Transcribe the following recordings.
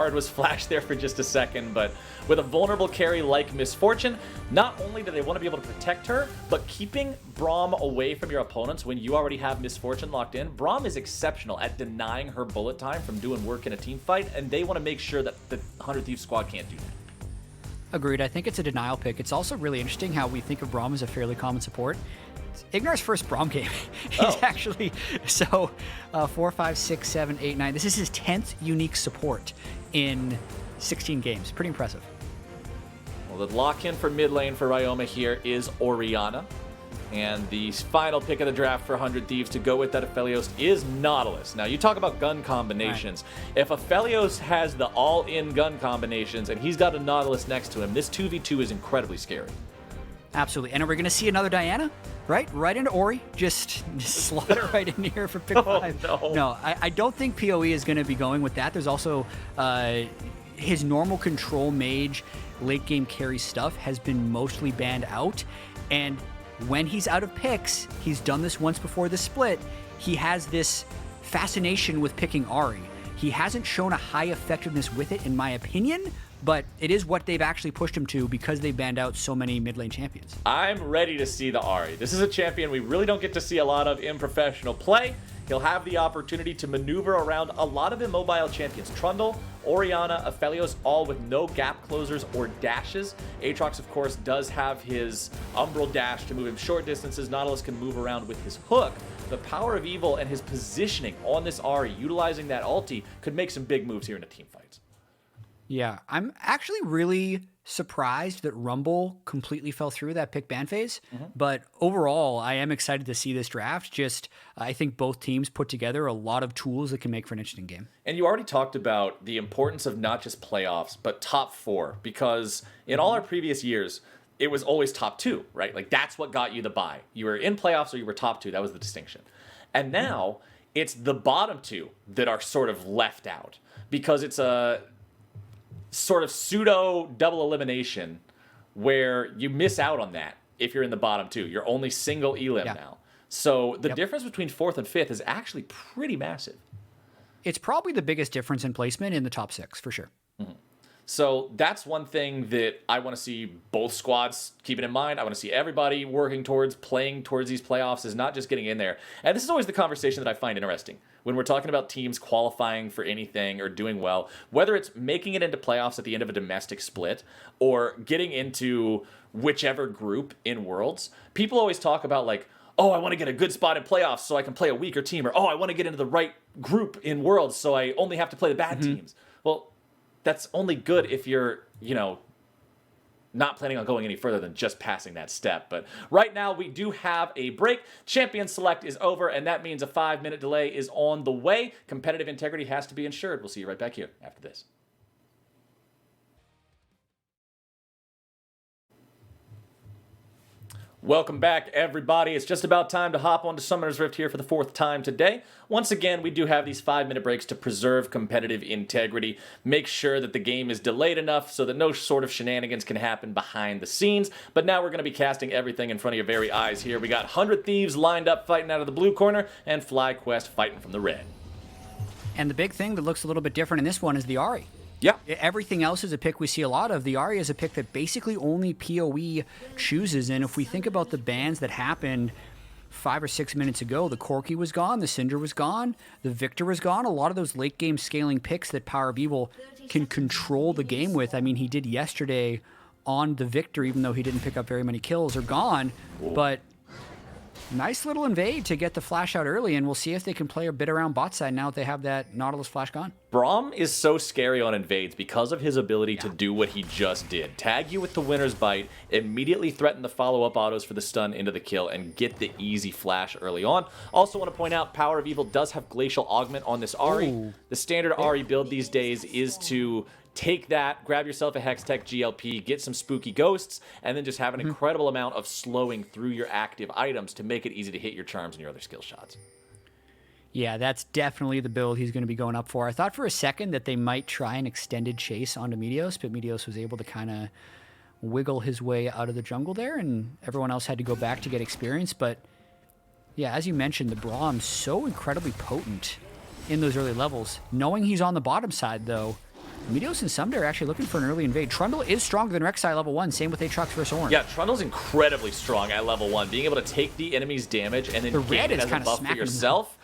card was flashed there for just a second, but with a vulnerable carry like Misfortune, not only do they want to be able to protect her, but keeping Braum away from your opponents when you already have Misfortune locked in. Braum is exceptional at denying her bullet time from doing work in a team fight, and they want to make sure that the 100 Thieves squad can't do that. Agreed. I think it's a denial pick. It's also really interesting how we think of Braum as a fairly common support. It's IgNar's first Braum game. He's actually, 4, 5, 6, 7, 8, 9. This is his 10th unique support in 16 games. Pretty impressive. Well, the lock-in for mid lane for Ryoma here is Orianna. And the final pick of the draft for 100 Thieves to go with that Aphelios is Nautilus. Now, you talk about gun combinations. Right. If Aphelios has the all-in gun combinations and he's got a Nautilus next to him, this 2v2 is incredibly scary. Absolutely. And are we going to see another Diana? Right into Ori. Just slot her right in here for pick 5. No, I don't think PoE is going to be going with that. There's also his normal control mage late game carry stuff has been mostly banned out. And when he's out of picks, he's done this once before the split, he has this fascination with picking Ahri. He hasn't shown a high effectiveness with it, in my opinion, but it is what they've actually pushed him to because they banned out so many mid lane champions. I'm ready to see the Ahri. This is a champion we really don't get to see a lot of in professional play. He'll have the opportunity to maneuver around a lot of immobile champions. Trundle, Orianna, Aphelios, all with no gap closers or dashes. Aatrox, of course, does have his Umbral dash to move him short distances. Nautilus can move around with his hook. The PowerOfEvil and his positioning on this Ahri, utilizing that ulti, could make some big moves here in the team fights. Yeah, I'm actually really surprised that Rumble completely fell through that pick ban phase. But overall, I am excited to see this draft. I think both teams put together a lot of tools that can make for an interesting game. And you already talked about the importance of not just playoffs, but top 4, because in all our previous years, it was always top 2, right? Like that's what got you the bye. You were in playoffs or you were top 2. That was the distinction. And now it's the bottom 2 that are sort of left out because it's a sort of pseudo double elimination where you miss out on that if you're in the bottom 2. You're only single elim now. So the difference between 4th and 5th is actually pretty massive. It's probably the biggest difference in placement in the top 6, for sure. So that's one thing that I want to see both squads keeping in mind. I want to see everybody working towards playing towards these playoffs, is not just getting in there. And this is always the conversation that I find interesting when we're talking about teams qualifying for anything or doing well, whether it's making it into playoffs at the end of a domestic split or getting into whichever group in Worlds. People always talk about like, oh, I want to get a good spot in playoffs so I can play a weaker team, or oh, I want to get into the right group in Worlds so I only have to play the bad teams. Well, that's only good if you're, not planning on going any further than just passing that step. But right now, we do have a break. Champion Select is over, and that means a 5-minute delay is on the way. Competitive integrity has to be ensured. We'll see you right back here after this. Welcome back, everybody. It's just about time to hop onto Summoner's Rift here for the 4th time today. Once again, we do have these 5-minute breaks to preserve competitive integrity, make sure that the game is delayed enough so that no sort of shenanigans can happen behind the scenes. But now we're going to be casting everything in front of your very eyes here. We got 100 Thieves lined up fighting out of the blue corner and FlyQuest fighting from the red. And the big thing that looks a little bit different in this one is the Ahri. Yeah. Everything else is a pick we see a lot of. The Ahri is a pick that basically only PoE chooses. And if we think about the bans that happened 5 or 6 minutes ago, the Corki was gone, the Cinder was gone, the Victor was gone. A lot of those late game scaling picks that PowerOfEvil can control the game with. I mean, he did yesterday on the Victor, even though he didn't pick up very many kills, are gone. Whoa. But nice little invade to get the flash out early, and we'll see if they can play a bit around bot side now that they have that Nautilus flash gone. Braum is so scary on invades because of his ability to do what he just did. Tag you with the winner's bite, immediately threaten the follow-up autos for the stun into the kill, and get the easy flash early on. Also want to point out, PowerOfEvil does have Glacial Augment on this Ahri. Ooh. The standard Ahri build these days is to take that, grab yourself a Hextech GLP, get some spooky ghosts, and then just have an incredible amount of slowing through your active items to make it easy to hit your charms and your other skill shots. Yeah, that's definitely the build he's going to be going up for. I thought for a second that they might try an extended chase onto Meteos, but Meteos was able to kind of wiggle his way out of the jungle there, and everyone else had to go back to get experience. But yeah, as you mentioned, the Braum's so incredibly potent in those early levels. Knowing he's on the bottom side, though, Meteos and Ssumday are actually looking for an early invade. Trundle is stronger than Rek'Sai level 1, same with Aatrox versus Ornn. Yeah, Trundle's incredibly strong at level 1, being able to take the enemy's damage and then gain it as a buff for yourself.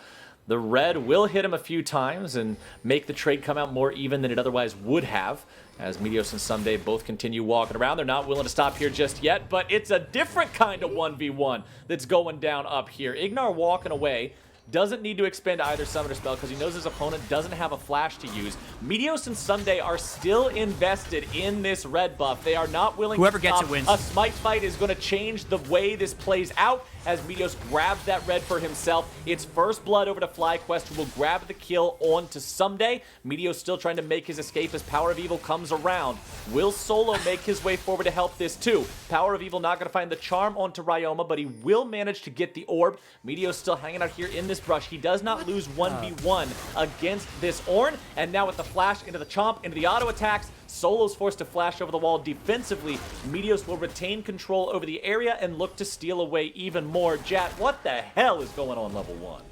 The red will hit him a few times and make the trade come out more even than it otherwise would have, as Meteos and Ssumday both continue walking around. They're not willing to stop here just yet, but it's a different kind of 1v1 that's going down up here. IgNar walking away. Doesn't need to expend either summon or spell because he knows his opponent doesn't have a flash to use. Meteos and Ssumday are still invested in this red buff. They are not willing Whoever to gets stop. it wins. A smite fight is going to change the way this plays out as Meteos grabs that red for himself. It's first blood over to FlyQuest, who will grab the kill onto Ssumday. Meteos still trying to make his escape as PowerOfEvil comes around. Will Solo make his way forward to help this too? PowerOfEvil not going to find the charm onto Ryoma, but he will manage to get the orb. Meteos still hanging out here in this brush. He does not lose 1v1 against this Ornn, and now with the flash into the chomp, into the auto attacks, Solo's forced to flash over the wall defensively. Meteos will retain control over the area and look to steal away even more. Jatt, what the hell is going on level 1?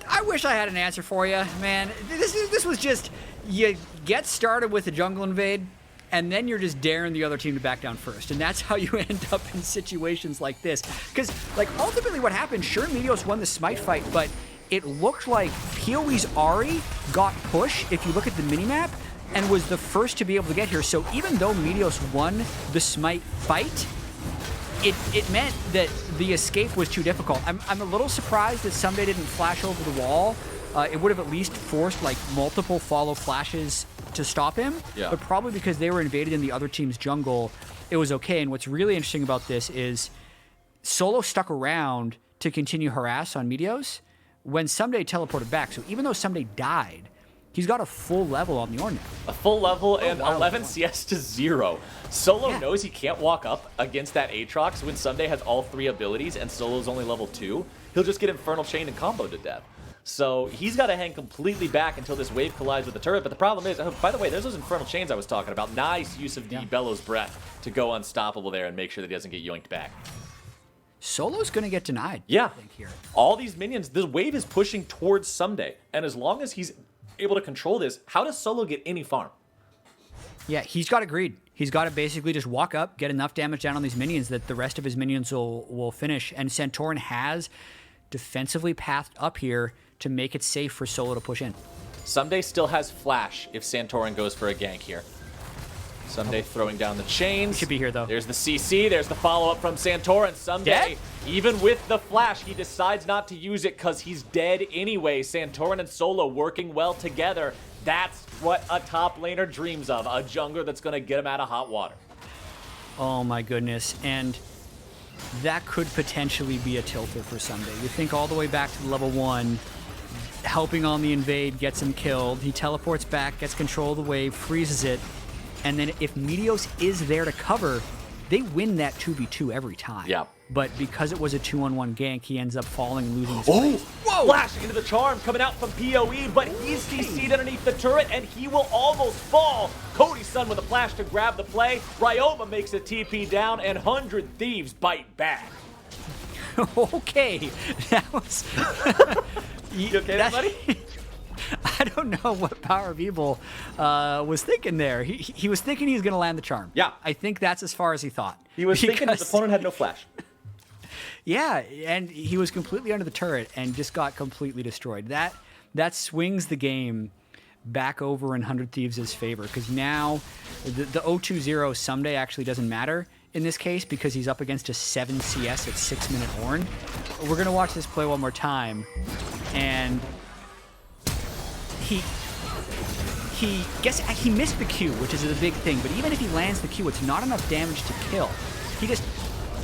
I wish I had an answer for you, man. This was just, you get started with a jungle invade, and then you're just daring the other team to back down first. And that's how you end up in situations like this. Because, like, ultimately what happened, sure, Meteos won the smite fight, but it looked like PoE's Ahri got push, if you look at the minimap, and was the first to be able to get here. So even though Meteos won the smite fight, it meant that the escape was too difficult. I'm a little surprised that Ssumday didn't flash over the wall. It would have at least forced like multiple follow flashes to stop him, but probably because they were invaded in the other team's jungle, it was okay. And what's really interesting about this is Solo stuck around to continue harass on Meteos when Ssumday teleported back. So even though Ssumday died, he's got a full level on the Ornn now. A full level and 11 CS to 0. Solo knows he can't walk up against that Aatrox when Ssumday has all 3 abilities and Solo's only level 2. He'll just get Infernal Chain and combo to death. So he's got to hang completely back until this wave collides with the turret. But the problem is, oh, by the way, there's those Infernal Chains I was talking about. Nice use of the Bellows Breath to go unstoppable there and make sure that he doesn't get yoinked back. Solo's going to get denied. Yeah. I think here. All these minions, this wave is pushing towards Ssumday. And as long as he's able to control this, how does Solo get any farm? Yeah, he's got to greed. He's got to basically just walk up, get enough damage down on these minions that the rest of his minions will finish. And Santorin has defensively pathed up here to make it safe for Solo to push in. Ssumday still has flash if Santorin goes for a gank here. Ssumday throwing down the chains. Should be here, though. There's the CC. There's the follow-up from Santorin. Ssumday, even with the flash, he decides not to use it because he's dead anyway. Santorin and Solo working well together. That's what a top laner dreams of, a jungler that's going to get him out of hot water. Oh, my goodness. And that could potentially be a tilter for Ssumday. You think all the way back to level 1, helping on the invade, gets him killed. He teleports back, gets control of the wave, freezes it. And then if Meteos is there to cover, they win that 2v2 every time. Yeah. But because it was a 2-on-1 gank, he ends up falling and losing his place. Whoa! Flashing into the charm, coming out from PoE, but he's CC'd underneath the turret, and he will almost fall. Cody Sun with a flash to grab the play. Ryoma makes a TP down, and 100 Thieves bite back. Okay. That was... You okay there, buddy? I don't know what PowerOfEvil was thinking there. He was thinking he was going to land the charm. Yeah. I think that's as far as he thought. He was thinking his opponent had no flash. Yeah, and he was completely under the turret and just got completely destroyed. That swings the game back over in 100 Thieves' favor, because now the 0-2-0 Ssumday actually doesn't matter in this case because he's up against a 7 CS at 6-minute Ornn. We're going to watch this play one more time, and he missed the Q, which is a big thing, but even if he lands the Q, it's not enough damage to kill. He just...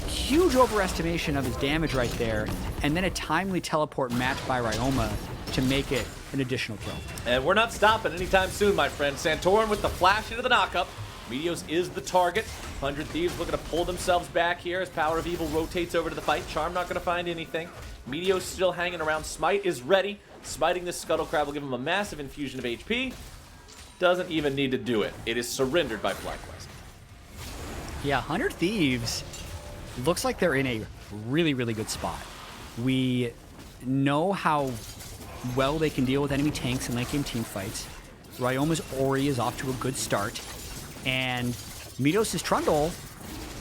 huge overestimation of his damage right there, and then a timely teleport matched by Ryoma to make it an additional kill. And we're not stopping anytime soon, my friend. Santorin with the flash into the knockup. Meteos is the target. 100 Thieves looking to pull themselves back here as PowerOfEvil rotates over to the fight. Charm not going to find anything. Meteos still hanging around. Smite is ready. Smiting this Scuttle Crab will give him a massive infusion of HP. Doesn't even need to do it. It is surrendered by FlyQuest. Yeah, 100 Thieves looks like they're in a really, really good spot. We know how well they can deal with enemy tanks and late game team fights. Ryoma's Ori is off to a good start. And Meteos' Trundle,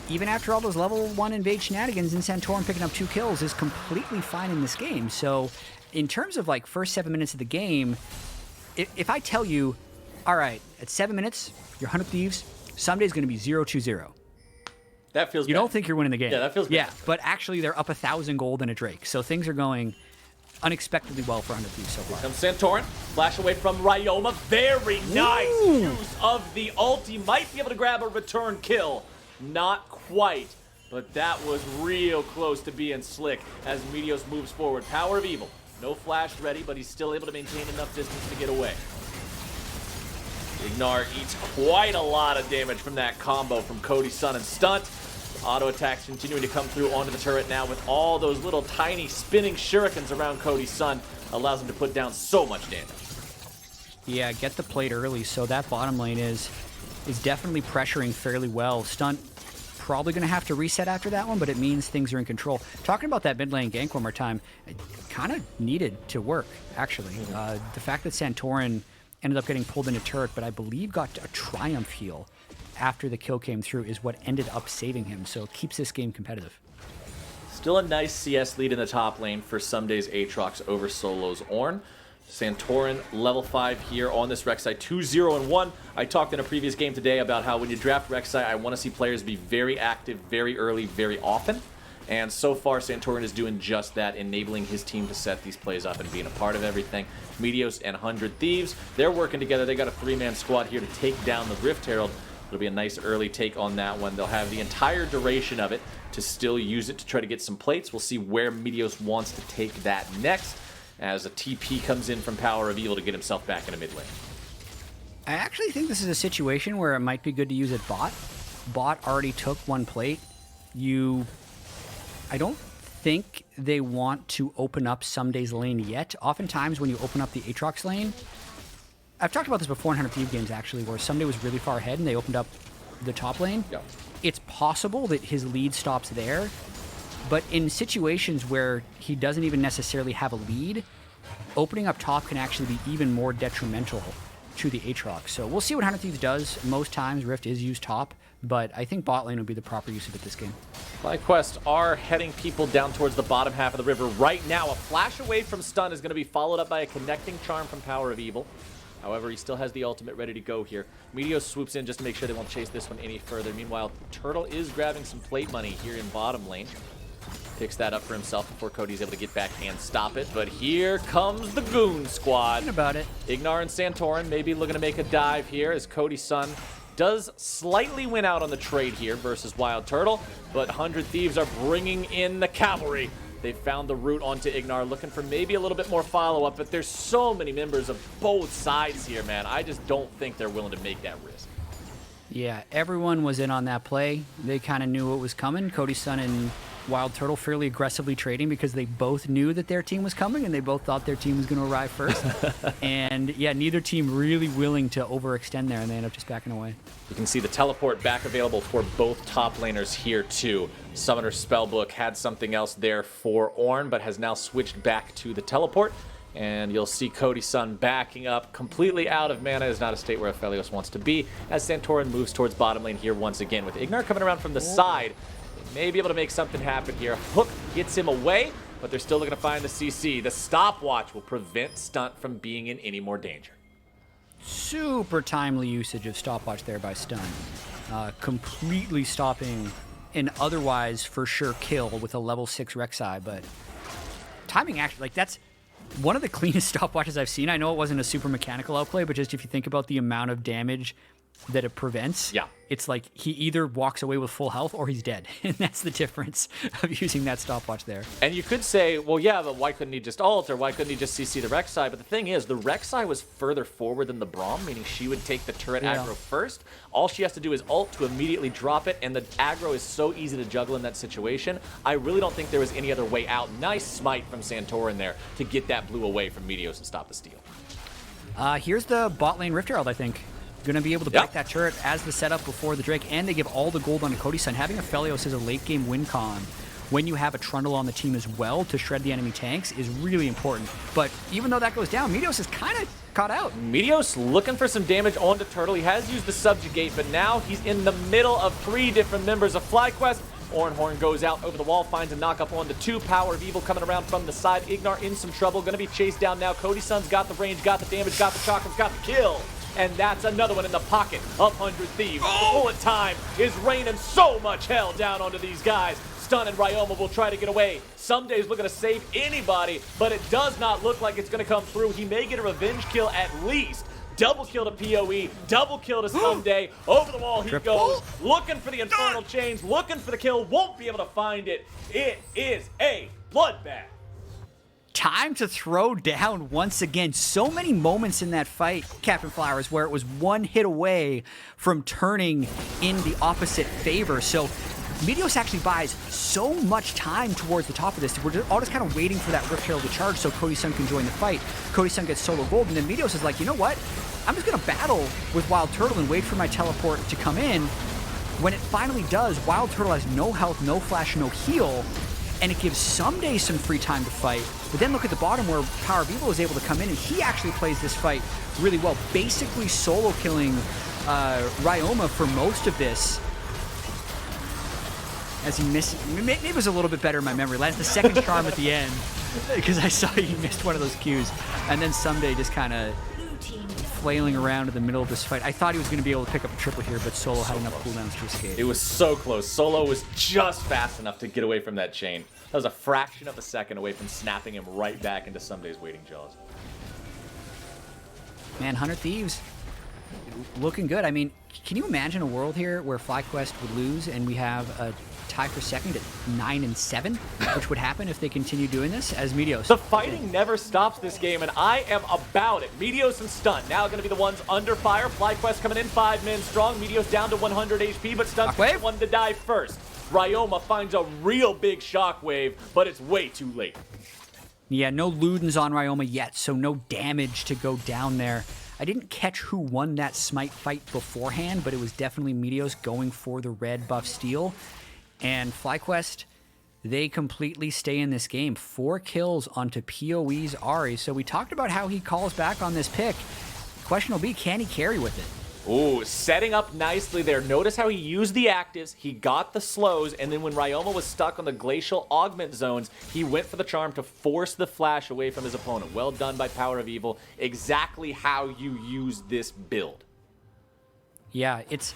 even after all those level 1 invade shenanigans and Santorin picking up 2 kills, is completely fine in this game. So in terms of like first 7 minutes of the game, if I tell you, all right, at 7 minutes, your 100 Thieves, Ssumday's going to be 0-2-0. That feels You bad. don't think you're winning the game. Yeah, that feels bad. Yeah, but actually they're up 1,000 gold and a Drake. So things are going unexpectedly well for 100 Thieves so far. Comes Santorin, flash away from Ryoma. Very nice use of the ult. He might be able to grab a return kill. Not quite, but that was real close to being slick as Meteos moves forward. PowerOfEvil, no flash ready, but he's still able to maintain enough distance to get away. IgNar eats quite a lot of damage from that combo from Cody Sun and Stunt. Auto attacks continuing to come through onto the turret now with all those little tiny spinning shurikens around Cody Sun. Allows him to put down so much damage. Yeah, get the plate early, so that bottom lane is definitely pressuring fairly well. Stunt probably going to have to reset after that one, but it means things are in control. Talking about that mid lane gank one more time, it kind of needed to work, actually. The fact that Santorin ended up getting pulled into turret, but I believe got a triumph heal after the kill came through is what ended up saving him, so it keeps this game competitive. Still a nice CS lead in the top lane for Ssumday's Aatrox over Solo's Ornn. Santorin level 5 here on this Rek'Sai 2-0-1. I talked in a previous game today about how when you draft Rek'Sai, I want to see players be very active, very early, very often. And so far, Santorin is doing just that, enabling his team to set these plays up and being a part of everything. Meteos and 100 Thieves, they're working together. They got a 3-man squad here to take down the Rift Herald. It'll be a nice early take on that one. They'll have the entire duration of it to still use it to try to get some plates. We'll see where Meteos wants to take that next as a TP comes in from PowerOfEvil to get himself back in a mid lane. I actually think this is a situation where it might be good to use it bot. Bot already took 1 plate. I don't think they want to open up Ssumday's lane yet. Oftentimes when you open up the Aatrox lane, I've talked about this before in 100 Thieves games actually, where Ssumday was really far ahead and they opened up the top lane. Yeah. It's possible that his lead stops there, but in situations where he doesn't even necessarily have a lead, opening up top can actually be even more detrimental to the Aatrox. So we'll see what 100 Thieves does. Most times Rift is used top, but I think bot lane would be the proper use of it this game. FlyQuest are heading people down towards the bottom half of the river right now. A flash away from Stunt is going to be followed up by a connecting charm from PowerOfEvil. However, he still has the ultimate ready to go here. Meteos swoops in just to make sure they won't chase this one any further. Meanwhile, Turtle is grabbing some plate money here in bottom lane. Picks that up for himself before Cody's able to get back and stop it. But here comes the Goon Squad. Thinking about it. IgNar and Santorin maybe looking to make a dive here as Cody Sun does slightly win out on the trade here versus WildTurtle. But 100 Thieves are bringing in the cavalry. They found the route onto IgNar, looking for maybe a little bit more follow-up, but there's so many members of both sides here, man. I just don't think they're willing to make that risk. Yeah, everyone was in on that play. They kind of knew what was coming. Cody Sun and WildTurtle fairly aggressively trading because they both knew that their team was coming and they both thought their team was going to arrive first. And yeah, neither team really willing to overextend there, and they end up just backing away. You can see the teleport back available for both top laners here too. Summoner Spellbook had something else there for Ornn, but has now switched back to the teleport. And you'll see Cody Sun backing up completely out of mana. Is not a state where Aphelios wants to be as Santorin moves towards bottom lane here once again. With IgNar coming around from the side, they may be able to make something happen here. Hook gets him away, but they're still looking to find the CC. The stopwatch will prevent Stunt from being in any more danger. Super timely usage of stopwatch there by Stunt. Completely stopping an otherwise for sure kill with a level 6 Rek'Sai, but timing actually, like, that's one of the cleanest stopwatches I've seen. I know it wasn't a super mechanical outplay, but just if you think about the amount of damage that it prevents, yeah, it's like he either walks away with full health or he's dead. And that's the difference of using that stopwatch there. And you could say, well, yeah, but why couldn't he just ult, or why couldn't he just CC the Rek'Sai? But the thing is, the Rek'Sai was further forward than the Braum, meaning she would take the turret aggro first. All she has to do is ult to immediately drop it, and the aggro is so easy to juggle in that situation. I really don't think there was any other way out. Nice smite from Santorin there to get that blue away from Meteos and stop the steal. Here's the bot lane Rift Herald, I think. Going to be able to break that turret as the setup before the Drake, and they give all the gold on to Cody Sun. Having Aphelios as a late game win con when you have a Trundle on the team as well to shred the enemy tanks is really important. But even though that goes down, Meteos is kind of caught out. Meteos looking for some damage onto Turtle. He has used the Subjugate, but now he's in the middle of 3 different members of FlyQuest. Ornn goes out over the wall, finds a knock-up on the 2. PowerOfEvil coming around from the side. IgNar in some trouble, going to be chased down now. Cody Sun's got the range, got the damage, got the chakras, got the kill. And that's another one in the pocket of 100 Thieves. Bullet time is raining so much hell down onto these guys. Stunt and Ryoma will try to get away. Ssumday's looking to save anybody, but it does not look like it's going to come through. He may get a revenge kill at least. Double kill to PoE, double kill to Ssumday. Over the wall he goes, looking for the Infernal Chains, looking for the kill, won't be able to find it. It is a bloodbath. Time to throw down once again. So many moments in that fight, Captain Flowers, where it was one hit away from turning in the opposite favor. So Meteos actually buys so much time towards the top of this. We're all just kind of waiting for that Rift Herald to charge so Cody Sun can join the fight. Cody Sun gets solo gold, and then Meteos is like, you know what? I'm just going to battle with WildTurtle and wait for my teleport to come in. When it finally does, WildTurtle has no health, no flash, no heal, and it gives Ssumday some free time to fight. But then look at the bottom where PowerOfEvil is able to come in, and he actually plays this fight really well, basically solo killing Ryoma for most of this. As he missed, maybe it was a little bit better in my memory. Lands the second charm at the end, because I saw he missed one of those Qs. And then Ssumday just kind of flailing around in the middle of this fight. I thought he was going to be able to pick up a triple here, but Solo had enough cooldowns to escape. It was so close. Solo was just fast enough to get away from that chain. That was a fraction of a second away from snapping him right back into Ssumday's waiting jaws. Man, 100 Thieves looking good. I mean, can you imagine a world here where FlyQuest would lose and we have a tie for second at 9-7, which would happen if they continue doing this as Meteos? The fighting never stops this game, and I am about it. Meteos and Stunt now going to be the ones under fire. FlyQuest coming in 5 men strong. Meteos down to 100 HP, but Stunt's the one to die first. Ryoma finds a real big shockwave, but it's way too late. Yeah, no Ludens on Ryoma yet, so no damage to go down there. I didn't catch who won that Smite fight beforehand, but it was definitely Meteos going for the red buff steal. And FlyQuest, they completely stay in this game. 4 kills onto PoE's Ahri. So we talked about how he calls back on this pick. The question will be, can he carry with it? Ooh, setting up nicely there. Notice how he used the actives, he got the slows, and then when Ryoma was stuck on the glacial augment zones, he went for the charm to force the flash away from his opponent. Well done by PowerOfEvil. Exactly how you use this build. Yeah, it's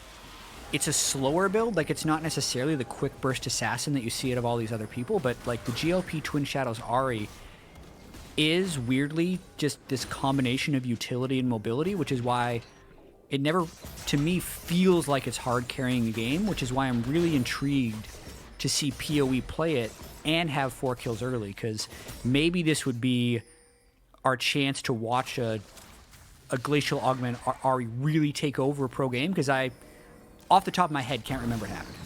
a slower build. Like, it's not necessarily the quick burst assassin that you see out of all these other people, but like the GLP Twin Shadows Ahri is weirdly just this combination of utility and mobility, which is why it never, to me, feels like it's hard carrying a game, which is why I'm really intrigued to see PoE play it and have 4 kills early, because maybe this would be our chance to watch a Glacial Augment Ahri really take over a pro game, because I, off the top of my head, can't remember it happening.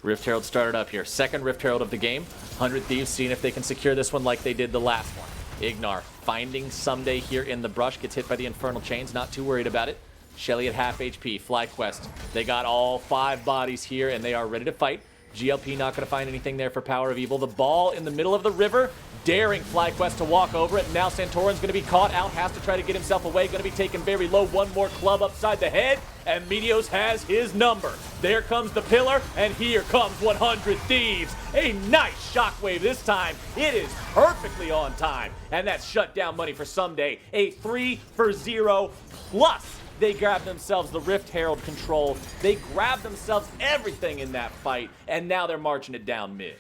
Rift Herald started up here. Second Rift Herald of the game. 100 Thieves seeing if they can secure this one like they did the last one. IgNar finding Ssumday here in the brush. Gets hit by the Infernal Chains. Not too worried about it. Shelly at half HP. FlyQuest. They got all 5 bodies here and they are ready to fight. GLP not going to find anything there for PowerOfEvil. The ball in the middle of the river, daring FlyQuest to walk over it. Now Santorin's going to be caught out, has to try to get himself away. Going to be taken very low. One more club upside the head, and Meteos has his number. There comes the pillar, and here comes 100 Thieves. A nice shockwave this time. It is perfectly on time, and that's shutdown money for Ssumday. A 3-for-0 plus. They grab themselves the Rift Herald control. They grab themselves everything in that fight, and now they're marching it down mid.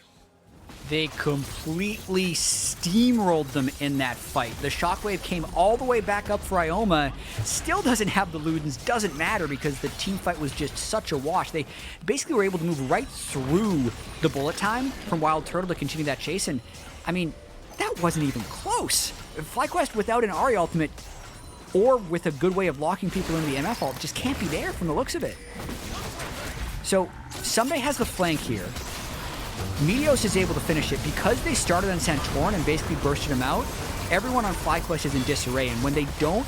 They completely steamrolled them in that fight. The shockwave came all the way back up for Ryoma. Still doesn't have the Ludens, doesn't matter because the team fight was just such a wash. They basically were able to move right through the bullet time from WildTurtle to continue that chase, and I mean, that wasn't even close. FlyQuest without an Ahri ultimate, or with a good way of locking people in the MF ult, just can't be there from the looks of it. So Ssumday has the flank here. Meteos is able to finish it. Because they started on Santorin and basically bursted him out, everyone on FlyQuest is in disarray, and when they don't,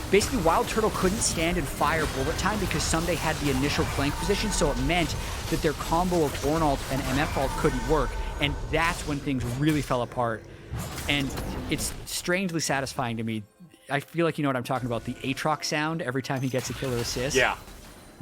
basically WildTurtle couldn't stand and fire bullet time because Ssumday had the initial flank position, so it meant that their combo of Ornn ult and MF ult couldn't work, and that's when things really fell apart. And it's strangely satisfying to me. I feel like you know what I'm talking about. The Aatrox sound every time he gets a kill or assist. Yeah.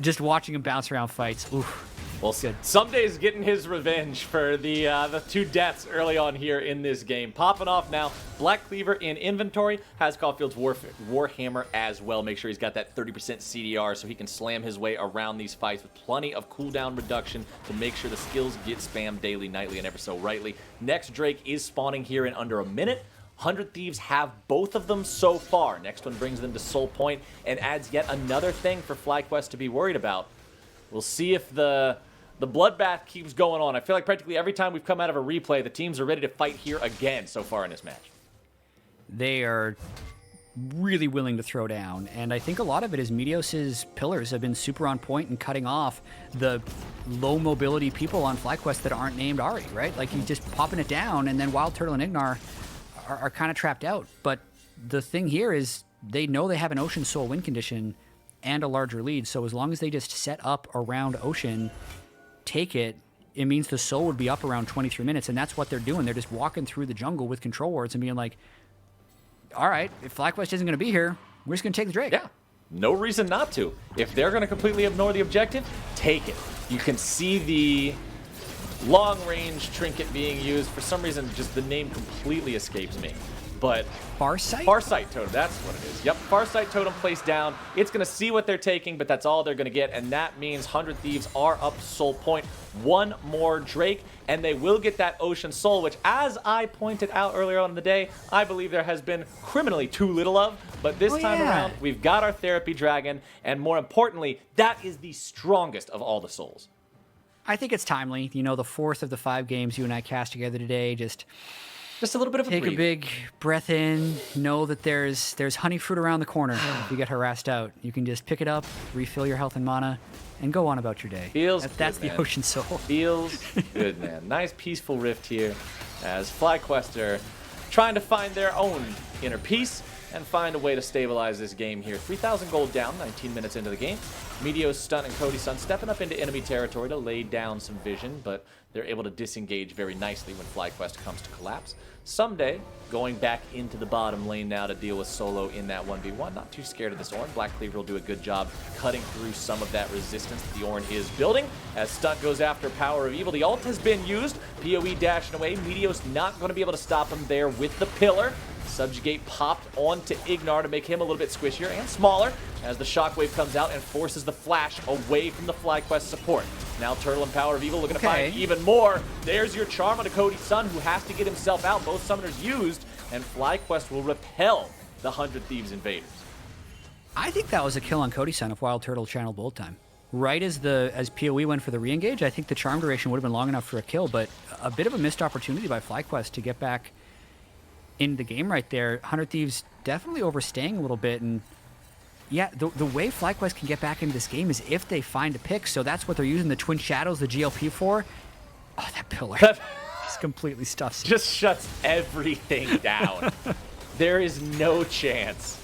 Just watching him bounce around fights. Oof. Well, Ssumday's getting his revenge for the 2 deaths early on here in this game. Popping off now. Black Cleaver in inventory. Has Caulfield's Warhammer as well. Make sure he's got that 30% CDR so he can slam his way around these fights with plenty of cooldown reduction to make sure the skills get spammed daily, nightly, and ever so rightly. Next Drake is spawning here in under a minute. 100 Thieves have both of them so far. Next one brings them to Soul Point and adds yet another thing for FlyQuest to be worried about. We'll see if the bloodbath keeps going on. I feel like practically every time we've come out of a replay, the teams are ready to fight here again so far in this match. They are really willing to throw down, and I think a lot of it is Meteos' pillars have been super on point and cutting off the low mobility people on FlyQuest that aren't named Ahri, right? Like, he's just popping it down, and then WildTurtle and IgNar are kind of trapped out. But the thing here is they know they have an Ocean Soul win condition and a larger lead, so as long as they just set up around Ocean, take it, it means the Soul would be up around 23 minutes, and that's what they're doing. They're just walking through the jungle with control wards and being like, all right, if FlyQuest isn't going to be here, we're just going to take the Drake. Yeah, no reason not to. If they're going to completely ignore the objective, take it. You can see the long-range trinket being used. For some reason, just the name completely escapes me. But Farsight? Farsight Totem, that's what it is. Yep, Farsight Totem placed down. It's going to see what they're taking, but that's all they're going to get, and that means 100 Thieves are up to Soul Point. One more Drake, and they will get that Ocean Soul, which, as I pointed out earlier on in the day, I believe there has been criminally too little of. But this time around, we've got our Therapy Dragon, and more importantly, that is the strongest of all the souls. I think it's timely. You know, the 4th of the 5 games you and I cast together today, just a little bit of a take a big breath in, know that there's honey fruit around the corner. If you get harassed out, you can just pick it up, refill your health and mana, and go on about your day. That's the Ocean Soul. Feels good, man. Nice peaceful rift here as FlyQuest are trying to find their own inner peace and find a way to stabilize this game here. 3,000 gold down, 19 minutes into the game. Meteos, Stunt, and Cody Sun stepping up into enemy territory to lay down some vision, but they're able to disengage very nicely when FlyQuest comes to collapse. Ssumday going back into the bottom lane now to deal with solo in that 1v1. Not too scared of this Ornn. Black Cleaver will do a good job cutting through some of that resistance that the Ornn is building. As Stunt goes after PowerOfEvil, the ult has been used. PoE dashing away. Meteos not going to be able to stop him there with the pillar. Subjugate popped onto IgNar to make him a little bit squishier and smaller as the shockwave comes out and forces the flash away from the FlyQuest support. Now Turtle and PowerOfEvil looking to find even more. There's your charm on Cody Sun, who has to get himself out. Both summoners used, and FlyQuest will repel the 100 Thieves invaders. I think that was a kill on Cody Sun if WildTurtle channeled bolt time. Right as PoE went for the re-engage, I think the charm duration would have been long enough for a kill, but a bit of a missed opportunity by FlyQuest to get back in the game right there. 100 Thieves definitely overstaying a little bit, and yeah, the way FlyQuest can get back into this game is if they find a pick, so that's what they're using the Twin Shadows, the GLP for. Oh, that pillar. It's completely stuffs. Just shuts everything down. There is no chance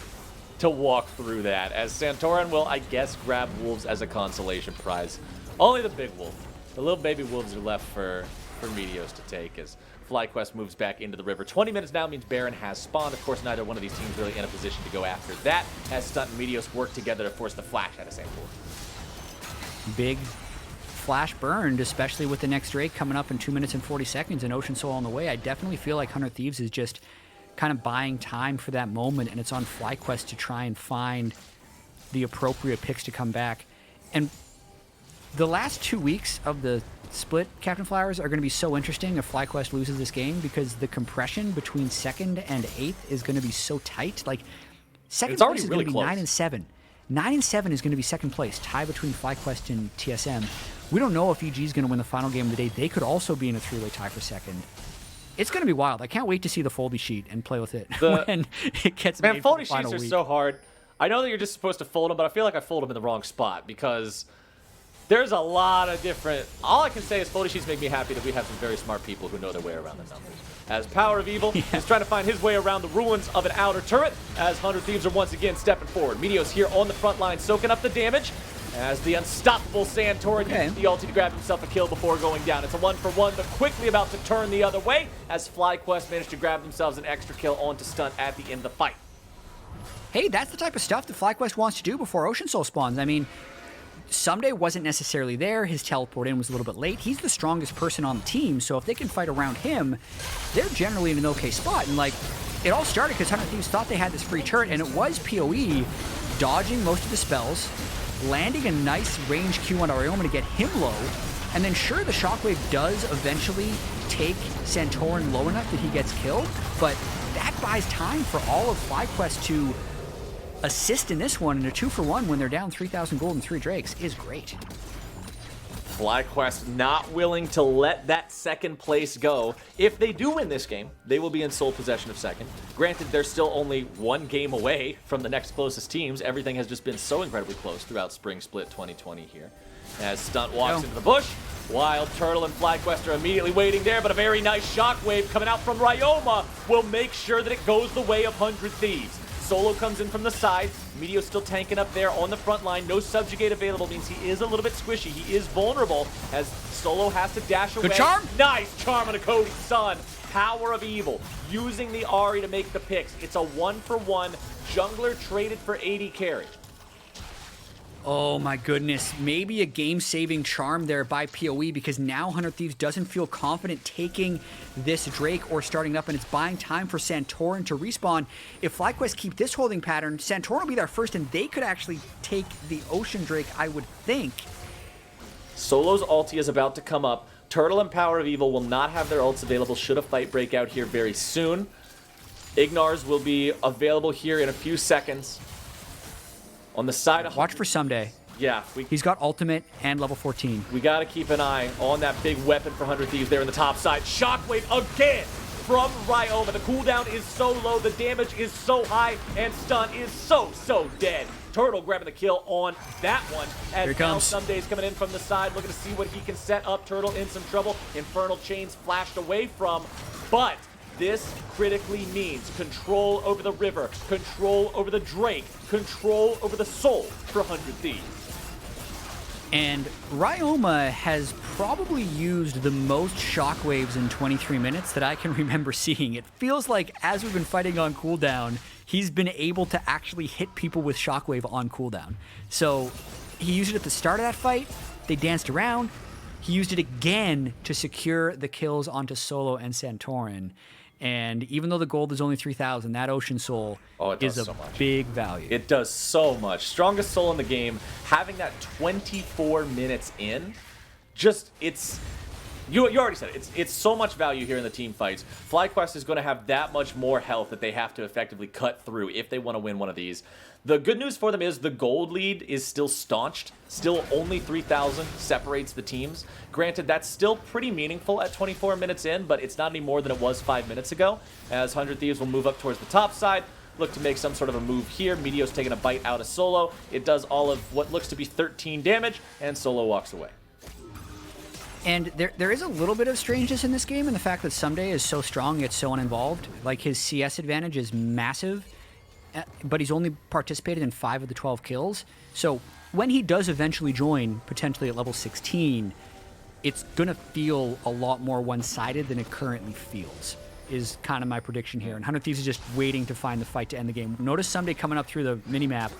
to walk through that, as Santorin will, I guess, grab wolves as a consolation prize. Only the big wolf. The little baby wolves are left for Meteos to take as FlyQuest moves back into the river. 20 minutes now means Baron has spawned. Of course, neither one of these teams really in a position to go after that, as Stunt and Meteos work together to force the flash out of Santorin. Big flash burned, especially with the next Drake coming up in 2 minutes and 40 seconds and Ocean Soul on the way. I definitely feel like 100 Thieves is just kind of buying time for that moment, and it's on FlyQuest to try and find the appropriate picks to come back. And the last 2 weeks of the split Captain Flowers are going to be so interesting if FlyQuest loses this game, because the compression between 2nd and 8th is going to be so tight. Like, second place is going to be 9 and 7. 9 and 7 is going to be second place, tie between FlyQuest and TSM. We don't know if EG is going to win the final game of the day. They could also be in a 3-way tie for second. It's going to be wild. I can't wait to see the Foldy sheet and play with it when it gets made. Man, Foldy sheets are so hard. I know that you're just supposed to fold them, but I feel like I fold them in the wrong spot, because there's a lot of different... All I can say is Foldy sheets make me happy that we have some very smart people who know their way around the numbers. As PowerOfEvil is trying to find his way around the ruins of an outer turret, as 100 Thieves are once again stepping forward. Meteos here on the front line, soaking up the damage, as the unstoppable Santorin uses the ulti to grab himself a kill before going down. It's a 1-for-1, but quickly about to turn the other way, as FlyQuest managed to grab themselves an extra kill onto Stunt at the end of the fight. hey, that's the type of stuff that FlyQuest wants to do before Ocean Soul spawns. I mean, Ssumday wasn't necessarily there. His teleport in was a little bit late. He's the strongest person on the team, so if they can fight around him, they're generally in an okay spot. And like, it all started because 100 Thieves thought they had this free turret, and it was PoE dodging most of the spells, landing a nice range Q on Ryoma to get him low, and then sure, the Shockwave does eventually take Santorin low enough that he gets killed, but that buys time for all of FlyQuest to assist in this one, and a 2-for-1 when they're down 3,000 gold and 3 Drakes is great. FlyQuest not willing to let that second place go. If they do win this game, they will be in sole possession of second. Granted, they're still only 1 game away from the next closest teams. Everything has just been so incredibly close throughout Spring Split 2020 here. As Stunt walks into the bush, WildTurtle and FlyQuest are immediately waiting there, but a very nice shockwave coming out from Ryoma will make sure that it goes the way of 100 Thieves. Solo comes in from the side. Meteos still tanking up there on the front line. No subjugate available means he is a little bit squishy. He is vulnerable as Solo has to dash away. Good charm. Nice charm on a Cody Sun. PowerOfEvil using the Ahri to make the picks. It's a 1-for-1 jungler traded for AD carry. Oh my goodness, maybe a game-saving charm there by PoE because now 100 Thieves doesn't feel confident taking this Drake or starting up, and it's buying time for Santorin to respawn. If FlyQuest keep this holding pattern, Santorin will be there first, and they could actually take the Ocean Drake, I would think. Solo's ulti is about to come up. Turtle and PowerOfEvil will not have their ults available should a fight break out here very soon. IgNars will be available here in a few seconds. On the side of... Watch for Ssumday. Yeah. He's got ultimate and level 14. We got to keep an eye on that big weapon for 100 Thieves there in the top side. Shockwave again from Ryoma. The cooldown is so low, the damage is so high, and Stunt is so dead. Turtle grabbing the kill on that one. As now Ssumday's coming in from the side, looking to see what he can set up. Turtle in some trouble. Infernal Chains flashed away from, but... this critically means control over the river, control over the Drake, control over the soul for 100 Thieves. And Ryoma has probably used the most shockwaves in 23 minutes that I can remember seeing. It feels like as we've been fighting on cooldown, he's been able to actually hit people with shockwave on cooldown. So he used it at the start of that fight, they danced around, he used it again to secure the kills onto Solo and Santorin. And even though the gold is only 3,000, that Ocean Soul is a big value. It does so much. Strongest soul in the game, having that 24 minutes in, just, it's... You already said it. It's so much value here in the team fights. FlyQuest is going to have that much more health that they have to effectively cut through if they want to win one of these. The good news for them is the gold lead is still staunched. Still only 3,000 separates the teams. Granted, that's still pretty meaningful at 24 minutes in, but it's not any more than it was 5 minutes ago. As 100 Thieves will move up towards the top side, look to make some sort of a move here. Meteos taking a bite out of Solo. It does all of what looks to be 13 damage, and Solo walks away. And there is a little bit of strangeness in this game in the fact that Ssumday is so strong yet so uninvolved. Like, his CS advantage is massive, but he's only participated in 5 of the 12 kills. So when he does eventually join, potentially at level 16, it's going to feel a lot more one-sided than it currently feels, is kind of my prediction here. And 100 Thieves is just waiting to find the fight to end the game. Notice Ssumday coming up through the minimap.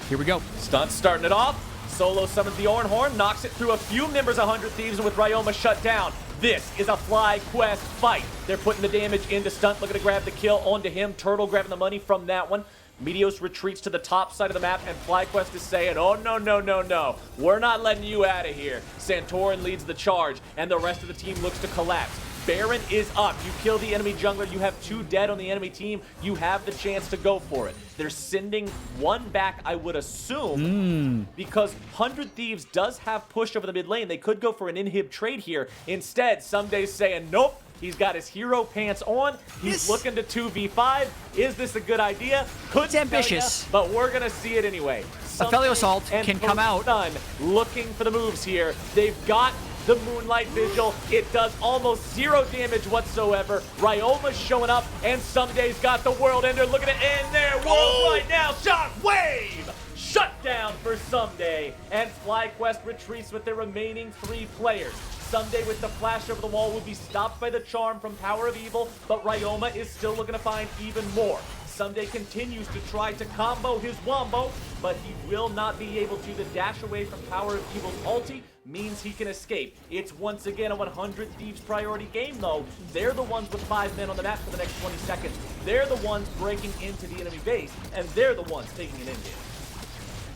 Here we go. Stunt starting it off. Solo summons the Ornn, knocks it through a few members of 100 Thieves, and with Ryoma shut down. This is a FlyQuest fight. They're putting the damage into Stunt, looking to grab the kill onto him. Turtle grabbing the money from that one. Meteos retreats to the top side of the map, and FlyQuest is saying, oh, no. We're not letting you out of here. Santorin leads the charge, and the rest of the team looks to collapse. Baron is up. You kill the enemy jungler. You have 2 dead on the enemy team. You have the chance to go for it. They're sending 1 back, I would assume, because 100 Thieves does have push over the mid lane. They could go for an inhib trade here. Instead, Ssumday's saying, nope. He's got his hero pants on. He's looking to 2v5. Is this a good idea? It's ambitious, but we're going to see it anyway. Aphelios ult can come out. Sun looking for the moves here. They've got the Moonlight Vigil. It does almost 0 damage whatsoever. Ryoma's showing up, and Ssumday's got the World Ender looking to end their world right now. Shockwave! Shut down for Ssumday, and FlyQuest retreats with their remaining 3 players. Ssumday with the flash over the wall will be stopped by the charm from PowerOfEvil, but Ryoma is still looking to find even more. Ssumday continues to try to combo his wombo, but he will not be able to. The dash away from PowerOfEvil's ulti means he can escape. It's once again a 100 Thieves priority game, though. They're the ones with 5 men on the map for the next 20 seconds. They're the ones breaking into the enemy base, and they're the ones taking an in-game.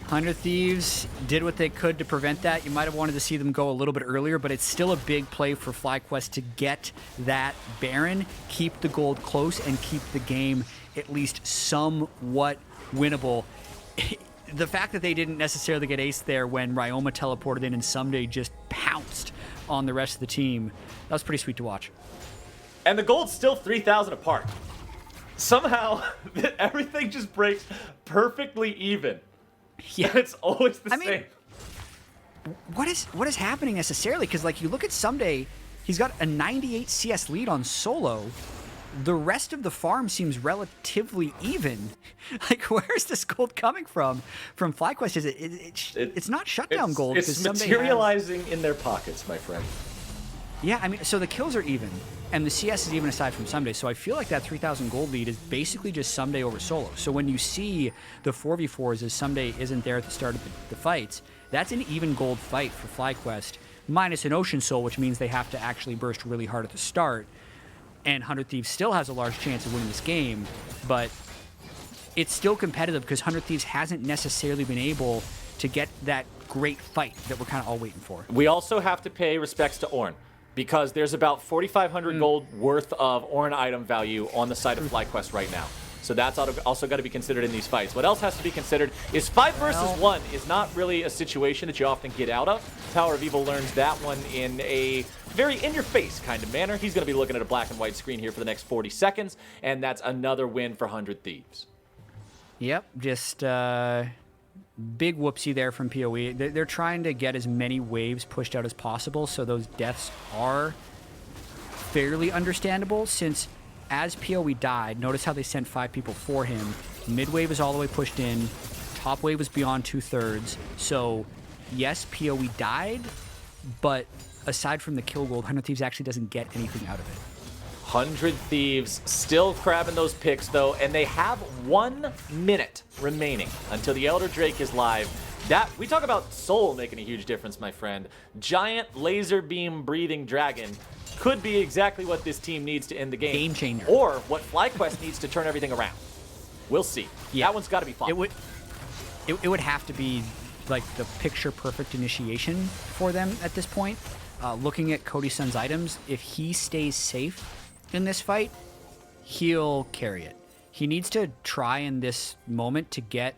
100 Thieves did what they could to prevent that. You might have wanted to see them go a little bit earlier, but it's still a big play for FlyQuest to get that Baron, keep the gold close, and keep the game at least somewhat winnable. The fact that they didn't necessarily get ace there when Ryoma teleported in and Ssumday just pounced on the rest of the team, that was pretty sweet to watch. And the gold's still 3,000 apart. Somehow, everything just breaks perfectly even. Yeah, it's always the same. What is happening necessarily? Because like you look at Ssumday, he's got a 98 CS lead on solo. The rest of the farm seems relatively even. Like, where's this gold coming from? From FlyQuest, is it's not shutdown gold. It's materializing in their pockets, my friend. Yeah, I mean, so the kills are even, and the CS is even aside from Ssumday. So I feel like that 3,000 gold lead is basically just Ssumday over solo. So when you see the 4v4s as Ssumday isn't there at the start of the fights, that's an even gold fight for FlyQuest, minus an Ocean Soul, which means they have to actually burst really hard at the start. And 100 Thieves still has a large chance of winning this game, but it's still competitive because 100 Thieves hasn't necessarily been able to get that great fight that we're kind of all waiting for. We also have to pay respects to Ornn, because there's about 4,500 gold worth of Ornn item value on the side of FlyQuest right now. So that's also got to be considered in these fights. What else has to be considered is 5 versus 1 is not really a situation that you often get out of. PowerOfEvil learns that one in a very in-your-face kind of manner. He's going to be looking at a black and white screen here for the next 40 seconds, and that's another win for 100 Thieves. Yep, just big whoopsie there from PoE. They're trying to get as many waves pushed out as possible, so those deaths are fairly understandable, since as PoE died, notice how they sent 5 people for him. Mid wave is all the way pushed in. Top wave was beyond 2/3. So, yes, PoE died, but aside from the kill gold, 100 Thieves actually doesn't get anything out of it. 100 Thieves still grabbing those picks, though, and they have 1 minute remaining until the Elder Drake is live. That we talk about soul making a huge difference, my friend. Giant laser beam breathing dragon could be exactly what this team needs to end the game. Game changer. Or what FlyQuest needs to turn everything around. We'll see. Yeah. That one's got to be fun. It would have to be like the picture-perfect initiation for them at this point. Looking at Cody Sun's items, if he stays safe in this fight, he'll carry it. He needs to try in this moment to get,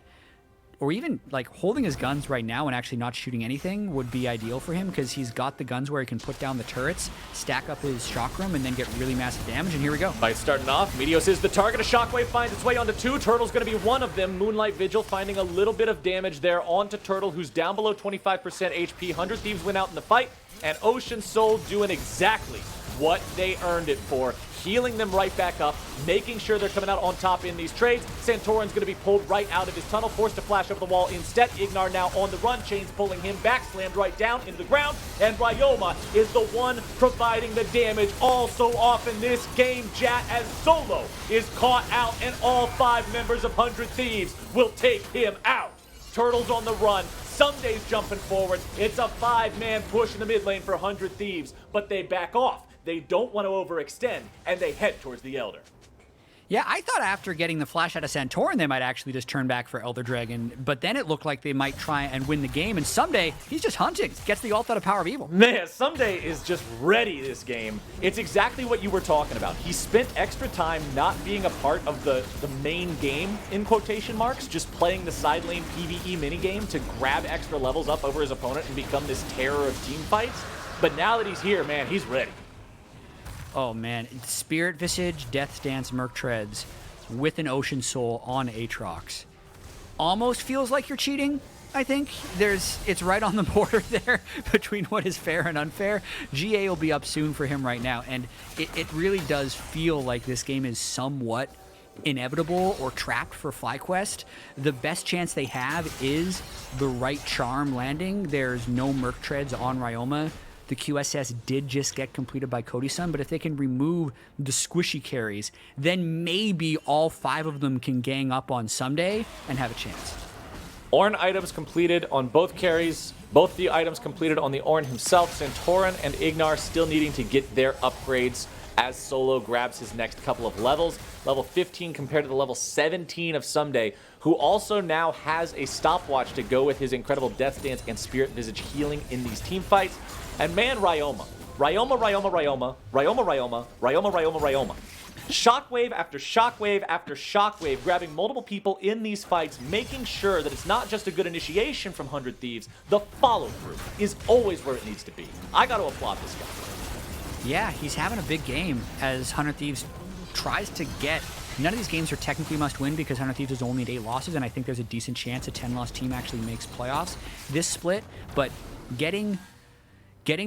or even like holding his guns right now and actually not shooting anything would be ideal for him, because he's got the guns where he can put down the turrets, stack up his shock room, and then get really massive damage. And here we go. Fight starting off. Meteos is the target. A shockwave finds its way onto 2. Turtle's going to be one of them. Moonlight Vigil finding a little bit of damage there onto Turtle, who's down below 25% HP. 100 Thieves went out in the fight, and Ocean Soul doing exactly what they earned it for, healing them right back up, making sure they're coming out on top in these trades. Santorin's going to be pulled right out of his tunnel, forced to flash over the wall instead. IgNar now on the run, Chains pulling him back, slammed right down into the ground, and Ryoma is the one providing the damage all so often this game, Jatt, as Solo is caught out, and all 5 members of 100 Thieves will take him out. Turtle's on the run. Ssumday's jumping forward. It's a 5-man push in the mid lane for 100 Thieves, but they back off. They don't want to overextend, and they head towards the Elder. Yeah, I thought after getting the flash out of Santorin, they might actually just turn back for Elder Dragon, but then it looked like they might try and win the game, and Ssumday, he's just hunting, gets the ult out of PowerOfEvil. Man, Ssumday is just ready this game. It's exactly what you were talking about. He spent extra time not being a part of the main game, in quotation marks, just playing the side lane PvE minigame to grab extra levels up over his opponent and become this terror of team fights. But now that he's here, man, he's ready. Oh man, Spirit Visage, Death Dance, Merc Treads with an Ocean Soul on Aatrox. Almost feels like you're cheating, I think. It's right on the border there between what is fair and unfair. GA will be up soon for him right now, and it really does feel like this game is somewhat inevitable or trapped for FlyQuest. The best chance they have is the right charm landing. There's no Merc Treads on Ryoma. the QSS did just get completed by Cody Sun, but if they can remove the squishy carries, then maybe all 5 of them can gang up on Ssumday and have a chance. Ornn items completed on both carries. Both the items completed on the Ornn himself. Santorin and IgNar still needing to get their upgrades as Solo grabs his next couple of levels. Level 15 compared to the level 17 of Ssumday, who also now has a stopwatch to go with his incredible Death Dance and Spirit Visage healing in these team fights. And man, Ryoma. Ryoma. Shockwave after shockwave after shockwave, grabbing multiple people in these fights, making sure that it's not just a good initiation from 100 Thieves, the follow-through is always where it needs to be. I gotta applaud this guy. Yeah, he's having a big game as 100 Thieves tries to get... None of these games are technically must-win because 100 Thieves is only at 8 losses, and I think there's a decent chance a 10-loss team actually makes playoffs this split, but getting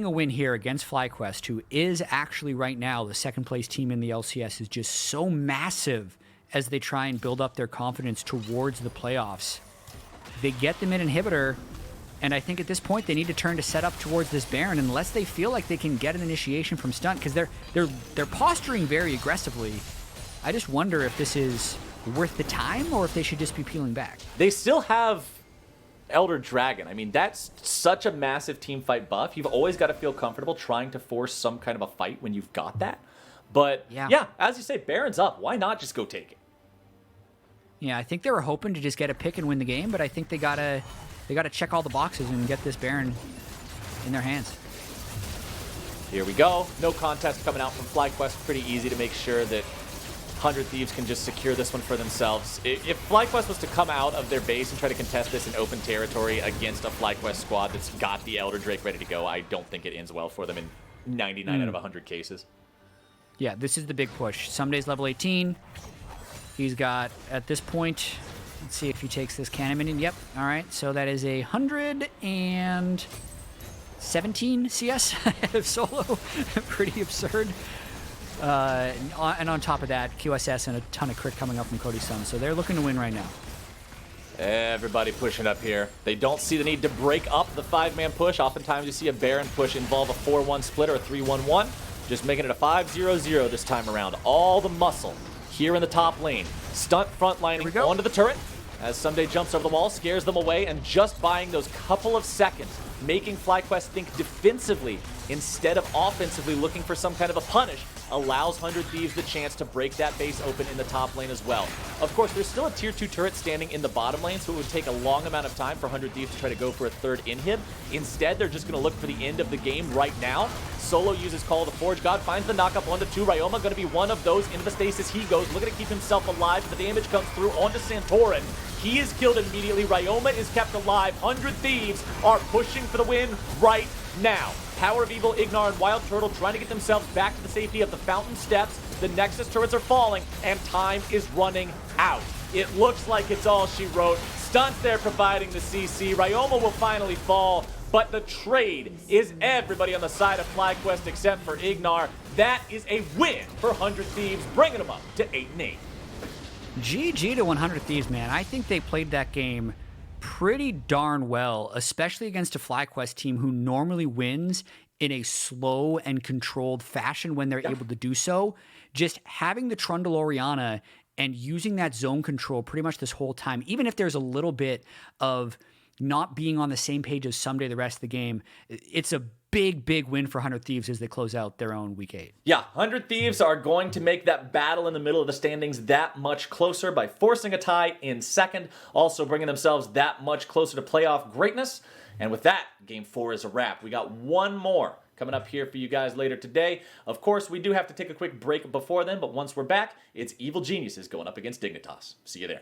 a win here against FlyQuest, who is actually right now the second-place team in the LCS, is just so massive as they try and build up their confidence towards the playoffs. They get the mid-inhibitor, and I think at this point they need to turn to set up towards this Baron unless they feel like they can get an initiation from Stunt, because they're posturing very aggressively. I just wonder if this is worth the time or if they should just be peeling back. They still have Elder Dragon. I mean, that's such a massive team fight buff. You've always got to feel comfortable trying to force some kind of a fight when you've got that. But yeah, as you say, Baron's up. Why not just go take it? Yeah, I think they were hoping to just get a pick and win the game, but I think they gotta check all the boxes and get this Baron in their hands. Here we go. No contest coming out from FlyQuest. Pretty easy to make sure that 100 Thieves can just secure this one for themselves. If FlyQuest was to come out of their base and try to contest this in open territory against a FlyQuest squad that's got the Elder Drake ready to go, I don't think it ends well for them in 99 out of 100 cases. Yeah, this is the big push. Ssumday's level 18. He's got, at this point, let's see if he takes this cannon minion. Yep, all right. So that is 117 CS of Solo. Pretty absurd. And on top of that, QSS and a ton of crit coming up from Cody Sun. So they're looking to win right now. Everybody pushing up here. They don't see the need to break up the 5-man push. Oftentimes you see a Baron push involve a 4-1 split or a 3-1-1. Just making it a 5-0-0 this time around. All the muscle here in the top lane. Stunt frontlining onto the turret as Ssumday jumps over the wall, scares them away, and just buying those couple of seconds, making FlyQuest think defensively instead of offensively looking for some kind of a punish, allows 100 Thieves the chance to break that base open in the top lane as well. Of course, there's still a tier 2 turret standing in the bottom lane, so it would take a long amount of time for 100 Thieves to try to go for a third inhib. Instead, they're just going to look for the end of the game right now. Solo uses Call of the Forge God, finds the knockup 1-2. Ryoma going to be one of those. Into the stasis he goes, looking to keep himself alive. The damage comes through onto Santorin. He is killed immediately. Ryoma is kept alive. 100 Thieves are pushing for the win right now. PowerOfEvil, IgNar, and WildTurtle trying to get themselves back to the safety of the fountain steps. The Nexus turrets are falling, and time is running out. It looks like it's all she wrote. Stunt there providing the CC. Ryoma will finally fall, but the trade is everybody on the side of FlyQuest except for IgNar. That is a win for 100 Thieves, bringing them up to 8-8. GG to 100 Thieves, man. I think they played that game pretty darn well, especially against a FlyQuest team who normally wins in a slow and controlled fashion when they're able to do so. Just having the trundle Orianna and using that zone control pretty much this whole time, even if there's a little bit of not being on the same page as Ssumday the rest of the game, it's a big win for 100 Thieves as they close out their own Week 8. Yeah, 100 Thieves are going to make that battle in the middle of the standings that much closer by forcing a tie in second, also bringing themselves that much closer to playoff greatness. And with that, Game 4 is a wrap. We got one more coming up here for you guys later today. Of course, we do have to take a quick break before then, but once we're back, it's Evil Geniuses going up against Dignitas. See you there.